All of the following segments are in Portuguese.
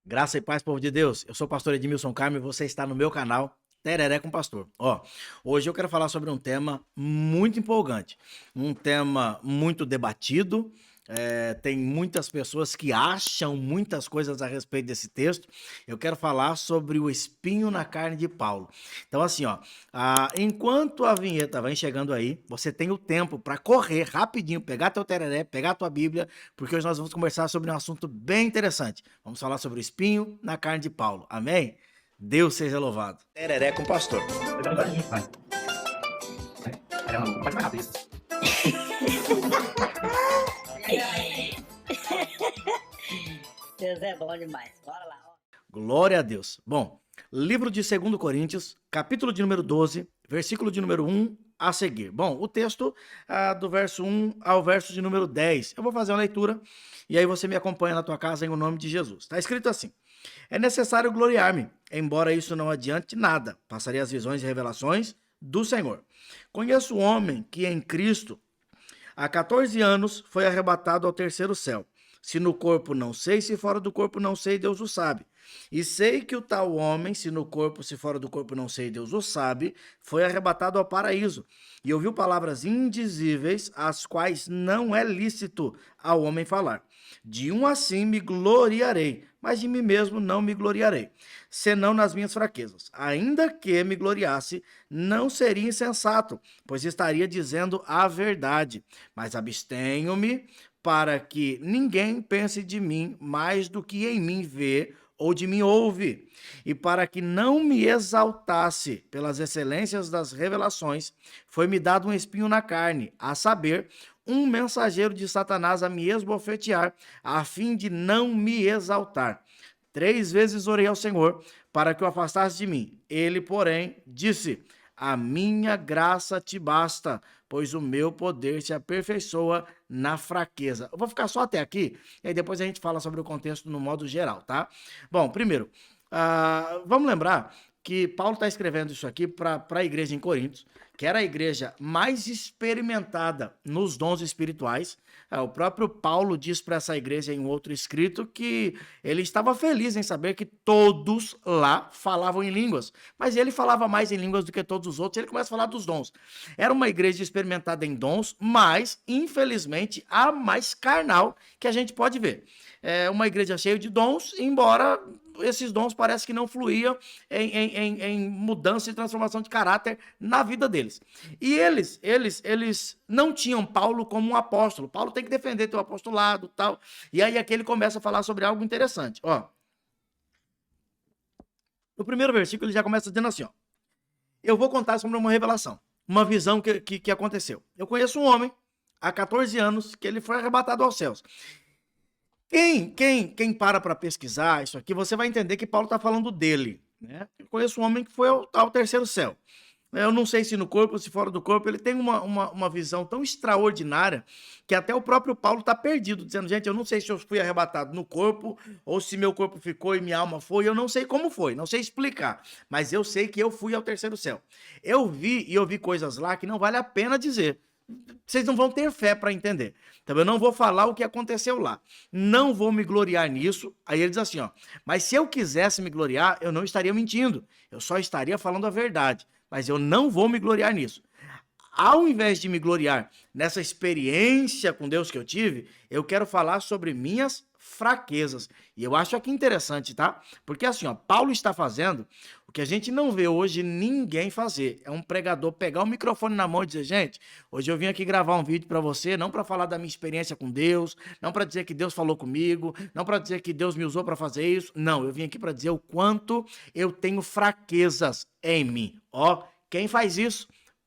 Graça e paz, povo de Deus. Eu sou o pastor Edmilson Carmo e você está no meu canal Tereré com Pastor. Hoje eu quero falar sobre um tema muito empolgante, um tema muito debatido. Tem muitas pessoas que acham muitas coisas a respeito desse texto. Eu quero falar sobre o espinho na carne de Paulo. Então, assim, enquanto a vinheta vem chegando aí, você tem o tempo para correr rapidinho, pegar teu tereré, pegar tua Bíblia, porque hoje nós vamos conversar sobre um assunto bem interessante. Vamos falar sobre o espinho na carne de Paulo. Amém? Deus seja louvado. Tereré com o pastor. Vai. Caramba, pode mais rápido isso. Deus é bom demais. Bora lá. Glória a Deus. Bom, livro de 2 Coríntios, capítulo de número 12, versículo de número 1 a seguir. Bom, o texto do verso 1 ao verso de número 10. Eu vou fazer uma leitura e aí você me acompanha na tua casa em o nome de Jesus. Está escrito assim: é necessário gloriar-me, embora isso não adiante nada. Passarei as visões e revelações do Senhor. Conheço um homem que em Cristo há 14 anos foi arrebatado ao terceiro céu. Se no corpo não sei, se fora do corpo não sei, Deus o sabe. E sei que o tal homem, se no corpo, se fora do corpo não sei, Deus o sabe, foi arrebatado ao paraíso. E ouviu palavras indizíveis, as quais não é lícito ao homem falar. De um assim me gloriarei, mas de mim mesmo não me gloriarei, senão nas minhas fraquezas. Ainda que me gloriasse, não seria insensato, pois estaria dizendo a verdade. Mas abstenho-me para que ninguém pense de mim mais do que em mim vê ou de mim ouve, e para que não me exaltasse pelas excelências das revelações, foi-me dado um espinho na carne, a saber, um mensageiro de Satanás a me esbofetear, a fim de não me exaltar. 3 vezes orei ao Senhor para que o afastasse de mim. Ele, porém, disse: a minha graça te basta, pois o meu poder se aperfeiçoa na fraqueza. Eu vou ficar só até aqui, e aí depois a gente fala sobre o contexto no modo geral, tá? Bom, primeiro, vamos lembrar que Paulo está escrevendo isso aqui para a igreja em Corinto, que era a igreja mais experimentada nos dons espirituais. O próprio Paulo diz para essa igreja em um outro escrito que ele estava feliz em saber que todos lá falavam em línguas, mas ele falava mais em línguas do que todos os outros. Ele começa a falar dos dons. Era uma igreja experimentada em dons, mas, infelizmente, a mais carnal que a gente pode ver. É uma igreja cheia de dons, embora esses dons parece que não fluíam em mudança e transformação de caráter na vida deles. E eles não tinham Paulo como um apóstolo. Paulo tem que defender teu apostolado, tal. E aí aqui ele começa a falar sobre algo interessante. No primeiro versículo ele já começa dizendo assim: eu vou contar sobre uma revelação, uma visão que aconteceu. Eu conheço um homem há 14 anos que ele foi arrebatado aos céus. Quem para pesquisar isso aqui, você vai entender que Paulo está falando dele, né? Eu conheço um homem que foi ao terceiro céu. Eu não sei se no corpo ou se fora do corpo, ele tem uma visão tão extraordinária que até o próprio Paulo está perdido, dizendo: gente, eu não sei se eu fui arrebatado no corpo ou se meu corpo ficou e minha alma foi, eu não sei como foi, não sei explicar, mas eu sei que eu fui ao terceiro céu. Eu vi coisas lá que não vale a pena dizer. Vocês não vão ter fé para entender. Então eu não vou falar o que aconteceu lá. Não vou me gloriar nisso. Aí ele diz assim, mas se eu quisesse me gloriar, eu não estaria mentindo. Eu só estaria falando a verdade. Mas eu não vou me gloriar nisso. Ao invés de me gloriar nessa experiência com Deus que eu tive, eu quero falar sobre minhas fraquezas. E eu acho aqui interessante, tá? Porque assim, Paulo está fazendo o que a gente não vê hoje ninguém fazer. É um pregador pegar o microfone na mão e dizer: gente, hoje eu vim aqui gravar um vídeo para você, não para falar da minha experiência com Deus, não para dizer que Deus falou comigo, não para dizer que Deus me usou para fazer isso. Não, eu vim aqui para dizer o quanto eu tenho fraquezas em mim. Quem faz isso?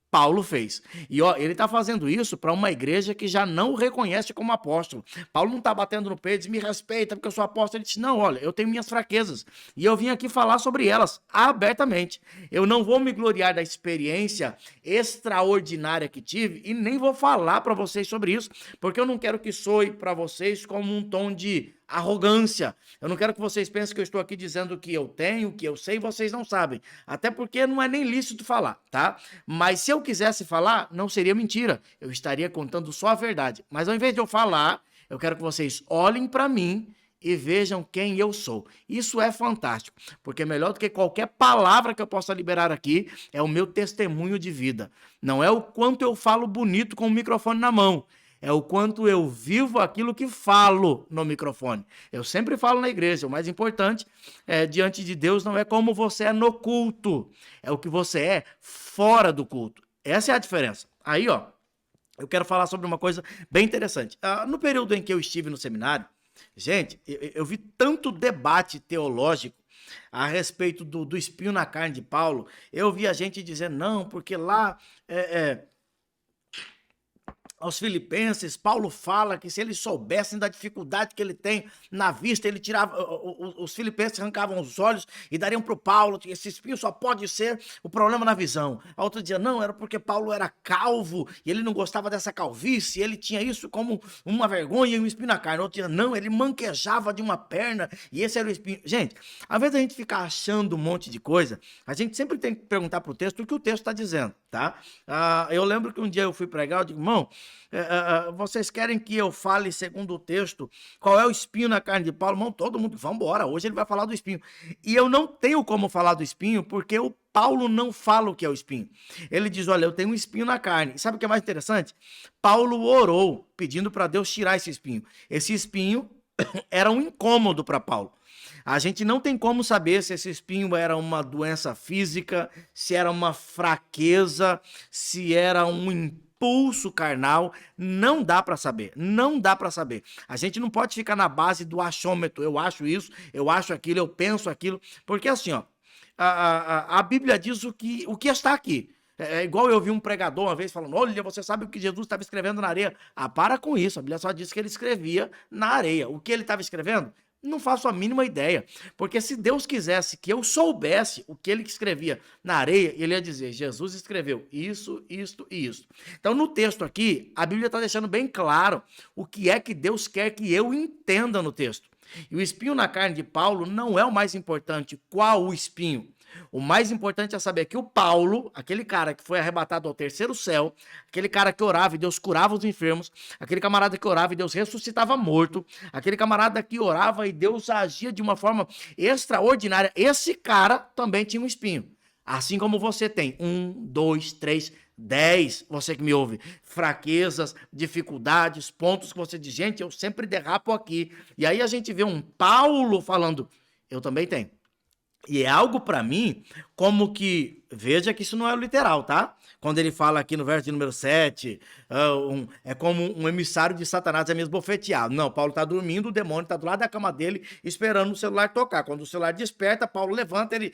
Paulo fez. E ele está fazendo isso para uma igreja que já não o reconhece como apóstolo. Paulo não está batendo no peito e diz: me respeita porque eu sou apóstolo. Ele disse: não, olha, eu tenho minhas fraquezas e eu vim aqui falar sobre elas abertamente. Eu não vou me gloriar da experiência extraordinária que tive e nem vou falar para vocês sobre isso, porque eu não quero que soe para vocês como um tom de arrogância. Eu não quero que vocês pensem que eu estou aqui dizendo que eu tenho, que eu sei, e vocês não sabem. Até porque não é nem lícito falar, tá? Mas se eu quisesse falar, não seria mentira. Eu estaria contando só a verdade. Mas ao invés de eu falar, eu quero que vocês olhem para mim e vejam quem eu sou. Isso é fantástico, porque melhor do que qualquer palavra que eu possa liberar aqui é o meu testemunho de vida. Não é o quanto eu falo bonito com o microfone na mão, é o quanto eu vivo aquilo que falo no microfone. Eu sempre falo na igreja, o mais importante diante de Deus não é como você é no culto, é o que você é fora do culto. Essa é a diferença. Aí, ó, eu quero falar sobre uma coisa bem interessante. No período em que eu estive no seminário, gente, eu vi tanto debate teológico a respeito do espinho na carne de Paulo. Eu vi a gente dizendo, não, porque lá aos Filipenses, Paulo fala que se eles soubessem da dificuldade que ele tem na vista, ele tirava, os filipenses arrancavam os olhos e dariam para o Paulo, esse espinho só pode ser o problema na visão. A outro dia, não, era porque Paulo era calvo e ele não gostava dessa calvície, ele tinha isso como uma vergonha e um espinho na carne. Outro dia, não, ele manquejava de uma perna e esse era o espinho. Gente, ao invés da gente ficar achando um monte de coisa, a gente sempre tem que perguntar para o texto o que o texto está dizendo, tá? Eu lembro que um dia eu fui pregar, eu digo, irmão, vocês querem que eu fale segundo o texto qual é o espinho na carne de Paulo? Irmão, todo mundo, vamos embora, hoje ele vai falar do espinho. E eu não tenho como falar do espinho porque o Paulo não fala o que é o espinho. Ele diz, olha, eu tenho um espinho na carne. E sabe o que é mais interessante? Paulo orou pedindo para Deus tirar esse espinho. Esse espinho era um incômodo para Paulo. A gente não tem como saber se esse espinho era uma doença física, se era uma fraqueza, se era um impulso carnal, não dá para saber, não dá para saber. A gente não pode ficar na base do achômetro, eu acho isso, eu acho aquilo, eu penso aquilo, porque assim, ó, a Bíblia diz o que está aqui. É igual eu vi um pregador uma vez falando, olha, você sabe o que Jesus estava escrevendo na areia. Para com isso, a Bíblia só diz que ele escrevia na areia. O que ele estava escrevendo? Não faço a mínima ideia, porque se Deus quisesse que eu soubesse o que ele escrevia na areia, ele ia dizer, Jesus escreveu isso, isto e isso. Então no texto aqui, a Bíblia está deixando bem claro o que é que Deus quer que eu entenda no texto. E o espinho na carne de Paulo não é o mais importante. Qual o espinho? O mais importante é saber que o Paulo, aquele cara que foi arrebatado ao terceiro céu, aquele cara que orava e Deus curava os enfermos, aquele camarada que orava e Deus ressuscitava morto, aquele camarada que orava e Deus agia de uma forma extraordinária, esse cara também tinha um espinho. Assim como você tem 1, 2, 3, 10, você que me ouve, fraquezas, dificuldades, pontos que você diz, gente, eu sempre derrapo aqui. E aí a gente vê um Paulo falando, eu também tenho. E é algo para mim como que, veja que isso não é literal, tá? Quando ele fala aqui no verso de número 7, é como um emissário de Satanás é mesmo bofeteado. Não, Paulo está dormindo, o demônio está do lado da cama dele, esperando o celular tocar. Quando o celular desperta, Paulo levanta, ele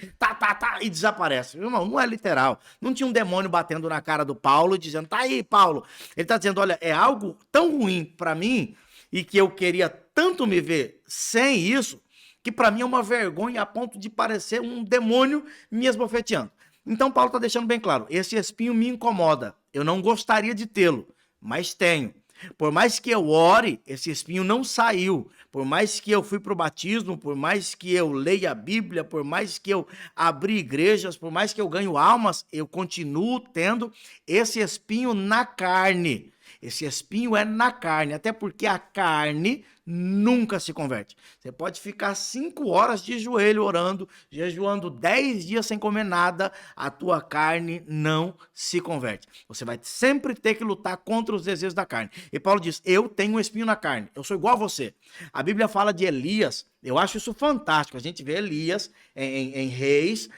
e desaparece. Irmão, não é literal. Não tinha um demônio batendo na cara do Paulo, dizendo, tá aí, Paulo. Ele está dizendo, olha, é algo tão ruim para mim e que eu queria tanto me ver sem isso, que para mim é uma vergonha a ponto de parecer um demônio me esbofeteando. Então Paulo está deixando bem claro, esse espinho me incomoda, eu não gostaria de tê-lo, mas tenho. Por mais que eu ore, esse espinho não saiu. Por mais que eu fui para o batismo, por mais que eu leia a Bíblia, por mais que eu abri igrejas, por mais que eu ganho almas, eu continuo tendo esse espinho na carne. Esse espinho é na carne, até porque a carne nunca se converte. Você pode ficar 5 horas de joelho orando, jejuando 10 dias sem comer nada, a tua carne não se converte. Você vai sempre ter que lutar contra os desejos da carne. E Paulo diz, eu tenho um espinho na carne, eu sou igual a você. A Bíblia fala de Elias, eu acho isso fantástico, a gente vê Elias em Reis,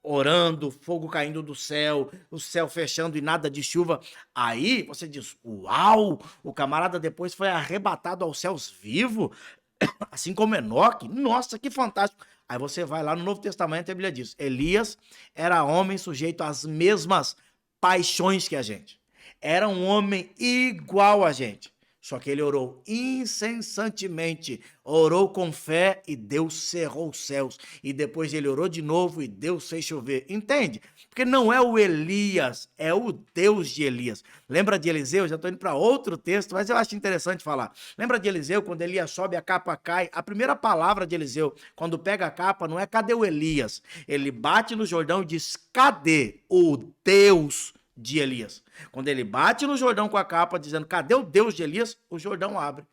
orando, fogo caindo do céu, o céu fechando e nada de chuva. Aí você diz, uau, o camarada depois foi arrebatado aos céus vivo, assim como Enoque. Nossa, que fantástico. Aí você vai lá no Novo Testamento e a Bíblia diz, Elias era homem sujeito às mesmas paixões que a gente. Era um homem igual a gente. Só que ele orou incessantemente, orou com fé e Deus cerrou os céus. E depois ele orou de novo e Deus fez chover. Entende? Porque não é o Elias, é o Deus de Elias. Lembra de Eliseu? Já estou indo para outro texto, mas eu acho interessante falar. Lembra de Eliseu, quando Elias sobe, a capa cai? A primeira palavra de Eliseu, quando pega a capa, não é cadê o Elias? Ele bate no Jordão e diz, cadê o Deus de Elias? Quando ele bate no Jordão com a capa, dizendo, cadê o Deus de Elias? O Jordão abre.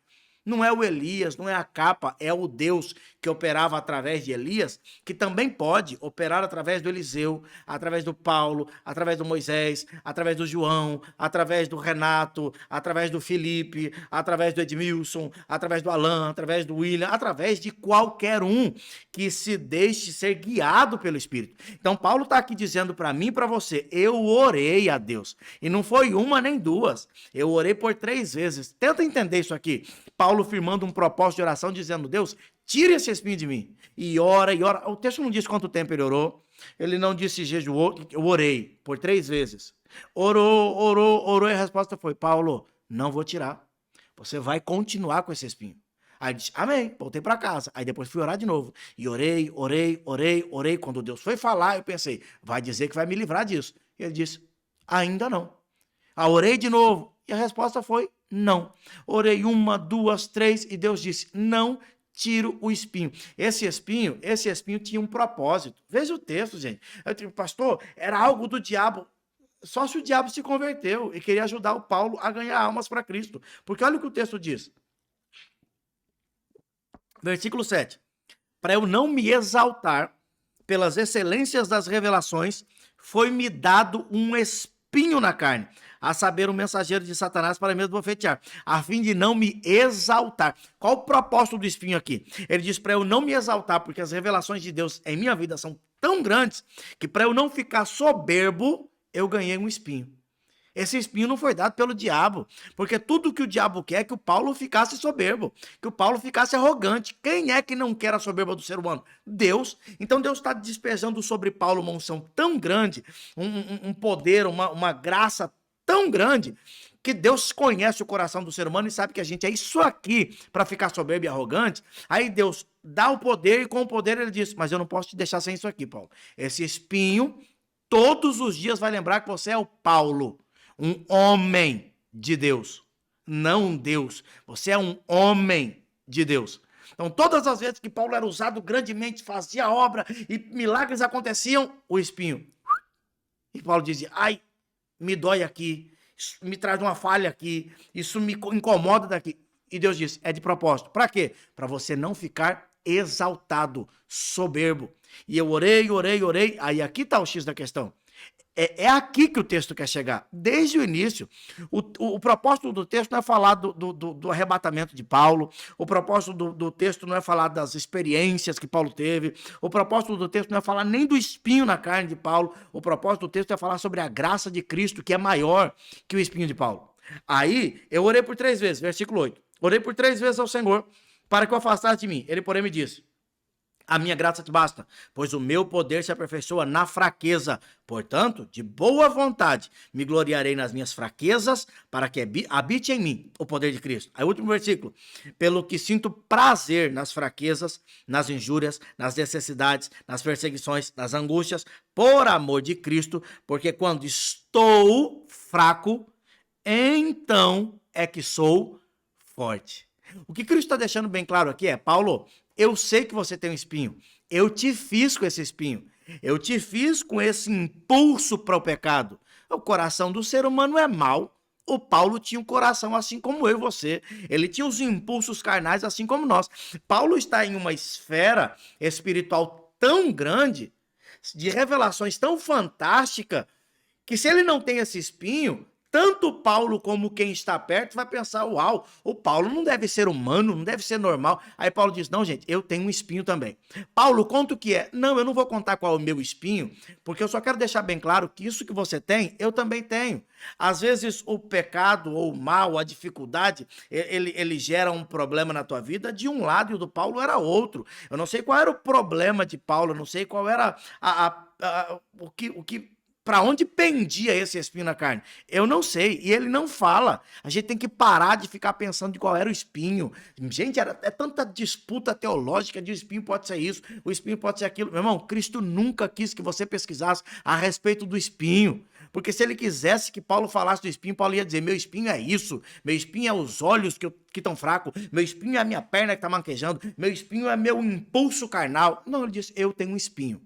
Não é o Elias, não é a capa, é o Deus que operava através de Elias, que também pode operar através do Eliseu, através do Paulo, através do Moisés, através do João, através do Renato, através do Felipe, através do Edmilson, através do Alan, através do William, através de qualquer um que se deixe ser guiado pelo Espírito. Então Paulo está aqui dizendo para mim e para você, eu orei a Deus. E não foi uma nem duas, eu orei por 3 vezes. Tenta entender isso aqui. Paulo firmando um propósito de oração, dizendo, Deus, tira esse espinho de mim. E ora, e ora. O texto não diz quanto tempo ele orou. Ele não disse jejuou, eu orei por 3 vezes. Orou, e a resposta foi, Paulo, não vou tirar. Você vai continuar com esse espinho. Aí disse, amém, voltei para casa. Aí depois fui orar de novo. E orei. Quando Deus foi falar, eu pensei, vai dizer que vai me livrar disso. E ele disse, ainda não. Aí orei de novo. E a resposta foi, não. Orei 1, 2, 3 e Deus disse, não tiro o espinho. Esse espinho tinha um propósito. Veja o texto, gente. Eu digo, pastor, era algo do diabo. Só se o diabo se converteu e queria ajudar o Paulo a ganhar almas para Cristo. Porque olha o que o texto diz. Versículo 7. Para eu não me exaltar pelas excelências das revelações, foi-me dado um espinho na carne, a saber, o mensageiro de Satanás para mesmo bofetear, a fim de não me exaltar. Qual o propósito do espinho aqui? Ele diz para eu não me exaltar, porque as revelações de Deus em minha vida são tão grandes, que para eu não ficar soberbo, eu ganhei um espinho. Esse espinho não foi dado pelo diabo, porque tudo que o diabo quer é que o Paulo ficasse soberbo, que o Paulo ficasse arrogante. Quem é que não quer a soberba do ser humano? Deus. Então Deus está despejando sobre Paulo uma unção tão grande, um poder, uma graça tão grande, que Deus conhece o coração do ser humano e sabe que a gente é isso aqui para ficar soberbo e arrogante. Aí Deus dá o poder e com o poder ele diz, mas eu não posso te deixar sem isso aqui, Paulo. Esse espinho todos os dias vai lembrar que você é o Paulo. Um homem de Deus, não um Deus. Você é um homem de Deus. Então, todas as vezes que Paulo era usado grandemente, fazia obra e milagres aconteciam, o espinho. E Paulo dizia, ai, me dói aqui, isso me traz uma falha aqui, isso me incomoda daqui. E Deus disse, é de propósito. Para quê? Para você não ficar exaltado, soberbo. E eu orei, aí aqui está o X da questão. É aqui que o texto quer chegar, desde o início. O propósito do texto não é falar do arrebatamento de Paulo, o propósito do texto não é falar das experiências que Paulo teve, o propósito do texto não é falar nem do espinho na carne de Paulo, o propósito do texto é falar sobre a graça de Cristo, que é maior que o espinho de Paulo. Aí, eu orei por 3 vezes, versículo 8, orei por 3 vezes ao Senhor, para que o afastasse de mim. Ele, porém, me disse, a minha graça te basta, pois o meu poder se aperfeiçoa na fraqueza. Portanto, de boa vontade, me gloriarei nas minhas fraquezas, para que habite em mim o poder de Cristo. Aí, o último versículo. Pelo que sinto prazer nas fraquezas, nas injúrias, nas necessidades, nas perseguições, nas angústias, por amor de Cristo, porque quando estou fraco, então é que sou forte. O que Cristo está deixando bem claro aqui é, Paulo, eu sei que você tem um espinho, eu te fiz com esse espinho, eu te fiz com esse impulso para o pecado. O coração do ser humano é mau. O Paulo tinha um coração assim como eu e você. Ele tinha os impulsos carnais assim como nós. Paulo está em uma esfera espiritual tão grande, de revelações tão fantásticas, que se ele não tem esse espinho, tanto Paulo como quem está perto vai pensar, uau, o Paulo não deve ser humano, não deve ser normal. Aí Paulo diz, não gente, eu tenho um espinho também. Paulo, conta o que é. Não, eu não vou contar qual é o meu espinho, porque eu só quero deixar bem claro que isso que você tem, eu também tenho. Às vezes o pecado ou o mal, a dificuldade, ele gera um problema na tua vida de um lado e o do Paulo era outro. Eu não sei qual era o problema de Paulo, eu não sei qual era o que para onde pendia esse espinho na carne? Eu não sei. E ele não fala. A gente tem que parar de ficar pensando de qual era o espinho. Gente, é tanta disputa teológica de o espinho pode ser isso, o espinho pode ser aquilo. Meu irmão, Cristo nunca quis que você pesquisasse a respeito do espinho. Porque se ele quisesse que Paulo falasse do espinho, Paulo ia dizer, meu espinho é isso, meu espinho é os olhos que estão fracos, meu espinho é a minha perna que está manquejando, meu espinho é meu impulso carnal. Não, ele disse, eu tenho um espinho.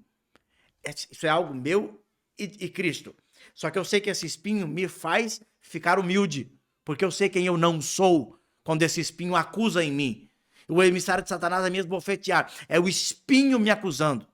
Isso é algo meu e Cristo. Só que eu sei que esse espinho me faz ficar humilde, porque eu sei quem eu não sou. quando esse espinho acusa em mim. O emissário de Satanás é me esbofetear. É o espinho me acusando.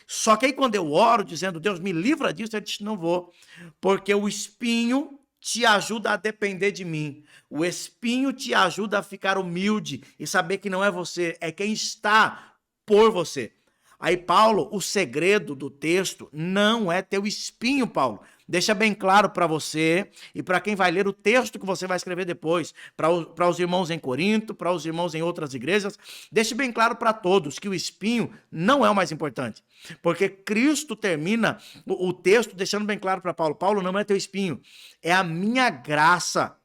Só que aí quando eu oro dizendo, Deus me livra disso, ele diz, não vou. Porque o espinho te ajuda a depender de mim. O espinho te ajuda a ficar humilde e saber que não é você, é quem está por você. Aí, Paulo, o segredo do texto não é teu espinho, Paulo. Deixa bem claro para você e para quem vai ler o texto que você vai escrever depois, para os irmãos em Corinto, para os irmãos em outras igrejas, deixe bem claro para todos que o espinho não é o mais importante. Porque Cristo termina o texto deixando bem claro para Paulo, Paulo, não é teu espinho, é a minha graça,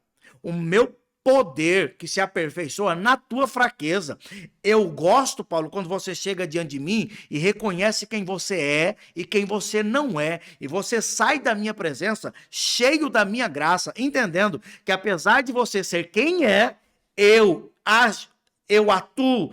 o meu poder que se aperfeiçoa na tua fraqueza. Eu gosto, Paulo, quando você chega diante de mim e reconhece quem você é e quem você não é, e você sai da minha presença cheio da minha graça, entendendo que apesar de você ser quem é, eu atuo,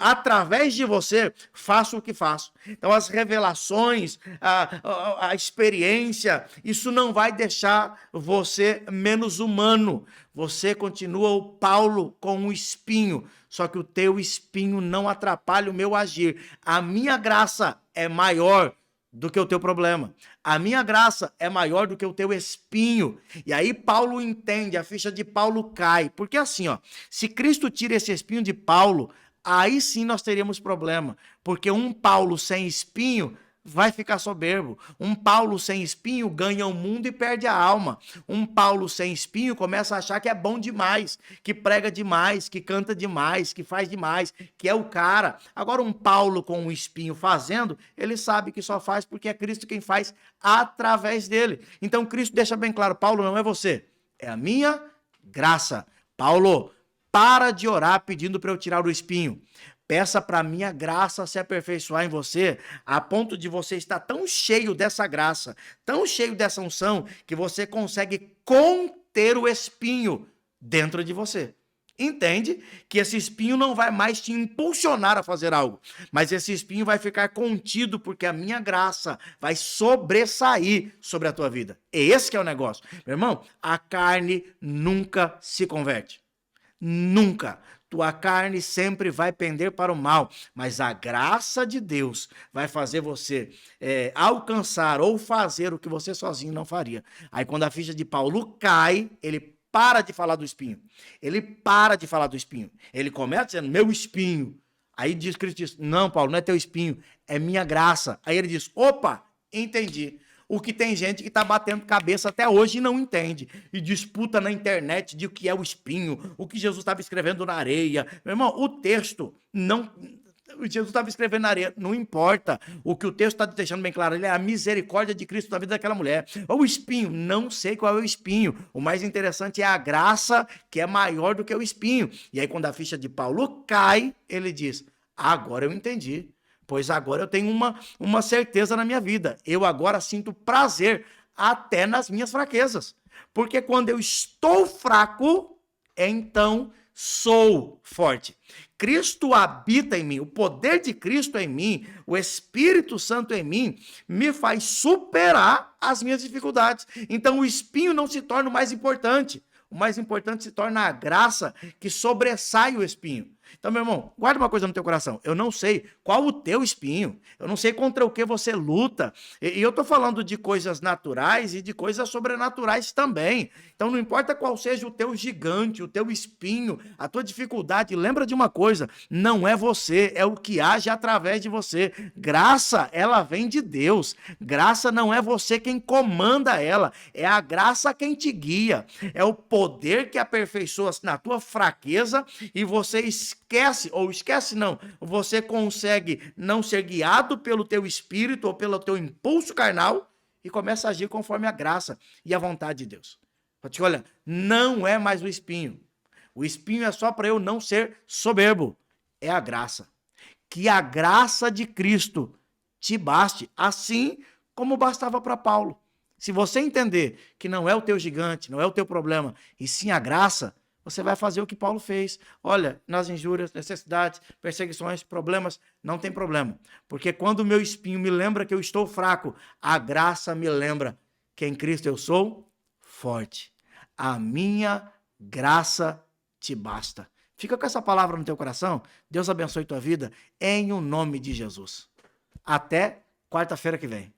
através de você, faço o que faço. Então, as revelações, a experiência, isso não vai deixar você menos humano. Você continua o Paulo com um espinho, só que o teu espinho não atrapalha o meu agir. A minha graça é maior do que o teu problema. A minha graça é maior do que o teu espinho. E aí Paulo entende, a ficha de Paulo cai. Porque assim, ó, se Cristo tira esse espinho de Paulo, aí sim nós teríamos problema. Porque um Paulo sem espinho vai ficar soberbo. Um Paulo sem espinho ganha o mundo e perde a alma. Um Paulo sem espinho começa a achar que é bom demais, que prega demais, que canta demais, que faz demais, que é o cara. Agora um Paulo com um espinho fazendo, ele sabe que só faz porque é Cristo quem faz através dele. Então Cristo deixa bem claro, Paulo, não é você, é a minha graça. Paulo, para de orar pedindo para eu tirar o espinho. Peça para a minha graça se aperfeiçoar em você, a ponto de você estar tão cheio dessa graça, tão cheio dessa unção, que você consegue conter o espinho dentro de você. Entende que esse espinho não vai mais te impulsionar a fazer algo, mas esse espinho vai ficar contido porque a minha graça vai sobressair sobre a tua vida. É esse que é o negócio. Meu irmão, a carne nunca se converte. Nunca. Tua carne sempre vai pender para o mal, mas a graça de Deus vai fazer você alcançar ou fazer o que você sozinho não faria. Aí quando a ficha de Paulo cai, ele para de falar do espinho. Ele para de falar do espinho. Ele começa dizendo, meu espinho. Aí diz Cristo diz, não, Paulo, não é teu espinho, é minha graça. Aí ele diz, opa, entendi. O que tem gente que está batendo cabeça até hoje e não entende. E disputa na internet de o que é o espinho, o que Jesus estava escrevendo na areia. Meu irmão, o texto não... Jesus estava escrevendo na areia, não importa. O que o texto está deixando bem claro, ele é a misericórdia de Cristo na vida daquela mulher. Ou o espinho, não sei qual é o espinho. O mais interessante é a graça, que é maior do que o espinho. E aí, quando a ficha de Paulo cai, ele diz, agora eu entendi. Pois agora eu tenho uma certeza na minha vida. Eu agora sinto prazer até nas minhas fraquezas. Porque quando eu estou fraco, então sou forte. Cristo habita em mim, o poder de Cristo em mim, o Espírito Santo em mim, me faz superar as minhas dificuldades. Então o espinho não se torna o mais importante. O mais importante se torna a graça que sobressai o espinho. Então, meu irmão, guarda uma coisa no teu coração. Eu não sei qual o teu espinho. Eu não sei contra o que você luta. E eu estou falando de coisas naturais e de coisas sobrenaturais também. Então, não importa qual seja o teu gigante, o teu espinho, a tua dificuldade, lembra de uma coisa, não é você, é o que age através de você. Graça, ela vem de Deus. Graça não é você quem comanda ela, é a graça quem te guia. É o poder que aperfeiçoa-se na tua fraqueza e você esquece não, você consegue não ser guiado pelo teu espírito ou pelo teu impulso carnal e começa a agir conforme a graça e a vontade de Deus. Olha, não é mais o espinho. O espinho é só para eu não ser soberbo. É a graça. Que a graça de Cristo te baste, assim como bastava para Paulo. Se você entender que não é o teu gigante, não é o teu problema, e sim a graça, você vai fazer o que Paulo fez. Olha, nas injúrias, necessidades, perseguições, problemas, não tem problema. Porque quando o meu espinho me lembra que eu estou fraco, a graça me lembra que em Cristo eu sou forte. A minha graça te basta. Fica com essa palavra no teu coração. Deus abençoe tua vida em o nome de Jesus. Até quarta-feira que vem.